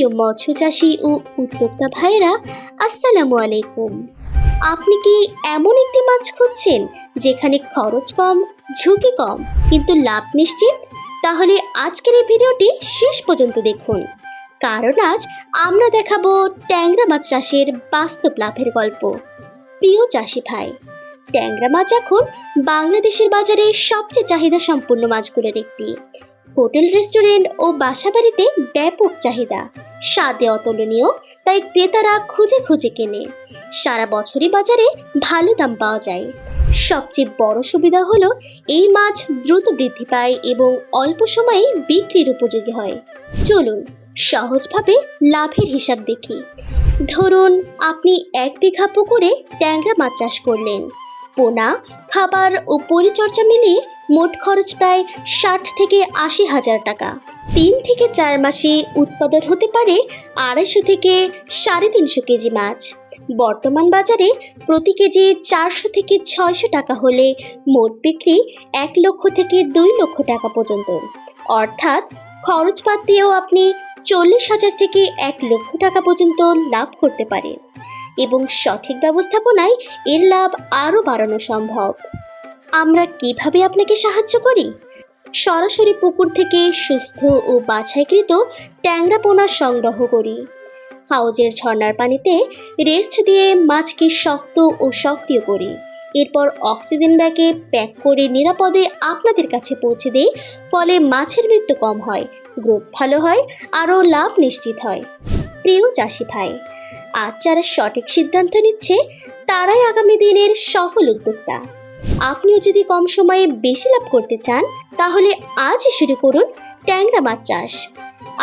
প্রিয় মৎস্য চাষী ও উদ্যোক্তা ভাইয়েরা, আসসালামু আলাইকুম। আপনি কি এমন একটি মাছ খুঁজছেন যেখানে খরচ কম, ঝুঁকি কম, কিন্তু লাভ নিশ্চিত? তাহলে আজকের এই ভিডিওটি শেষ পর্যন্ত দেখুন, কারণ আজ আমরা দেখাবো ট্যাংরা মাছ চাষের বাস্তব লাভের গল্প। প্রিয় চাষি ভাই, ট্যাংরা মাছ এখন বাংলাদেশের বাজারে সবচেয়ে চাহিদা সম্পন্ন মাছগুলোর একটি। হোটেল, রেস্টুরেন্ট ও বাসাবাড়িতে ব্যাপক চাহিদা, স্বাদে অতুলনীয়, তাই ক্রেতারা খুঁজে খুঁজে কেনে। সারা বছরই বাজারে ভালো দাম পাওয়া যায়। সবচেয়ে বড় সুবিধা হলো এই মাছ দ্রুত বৃদ্ধি পায় এবং অল্প সময়ে বিক্রির উপযোগী হয়। চলুন সহজভাবে লাভের হিসাব দেখি। ধরুন আপনি 1 বিঘা পুকুরে ট্যাংরা মাছ চাষ করলেন। পোনা, খাবার ও পরিচর্যা মিলিয়ে মোট খরচ প্রায় 60 থেকে 80 হাজার টাকা। 3 থেকে 4 মাসে উৎপাদন হতে পারে 250 থেকে 350 কেজি মাছ। বর্তমান বাজারে প্রতি কেজি 400 থেকে 600 টাকা হলে মোট বিক্রি 1 লক্ষ থেকে 2 লক্ষ টাকা পর্যন্ত। অর্থাৎ খরচ বাদ দিয়েও আপনি 40,000 থেকে 1 লক্ষ টাকা পর্যন্ত লাভ করতে পারেন, এবং সঠিক ব্যবস্থাপনায় এর লাভ আরও বাড়ানো সম্ভব। আমরা কিভাবে আপনাকে সাহায্য করি? সরাসরি পুকুর থেকে সুস্থ ও বাছাইকৃত ট্যাংরা পোনা সংগ্রহ করি। হাউজের ঝর্ণার পানিতে রেস্ট দিয়ে মাছকে শক্ত ও সক্রিয় করি। এরপর অক্সিজেন ব্যাগে প্যাক করে নিরাপদে আপনাদের কাছে পৌঁছে দেই। ফলে মাছের মৃত্যু কম হয়, গ্রোথ ভালো হয়, আরও লাভ নিশ্চিত হয়। প্রিয় চাষি ভাই, আজ যারা সঠিক সিদ্ধান্ত নিচ্ছে তারাই আগামী দিনের সফল উদ্যোক্তা। আপনিও যদি কম সময়ে বেশি লাভ করতে চান, তাহলে আজই শুরু করুন ট্যাংরা মাছ চাষ।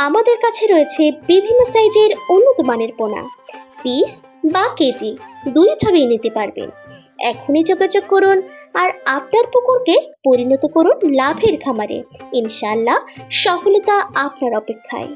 আমাদের কাছে রয়েছে বিভিন্ন সাইজের উন্নত মানের পোনা, পিস বা কেজি দুইভাবেই নিতে পারবেন। এখনই যোগাযোগ করুন আর আপনার পুকুরকে পরিণত করুন লাভের খামারে। ইনশাআল্লাহ সফলতা আপনার অপেক্ষায়।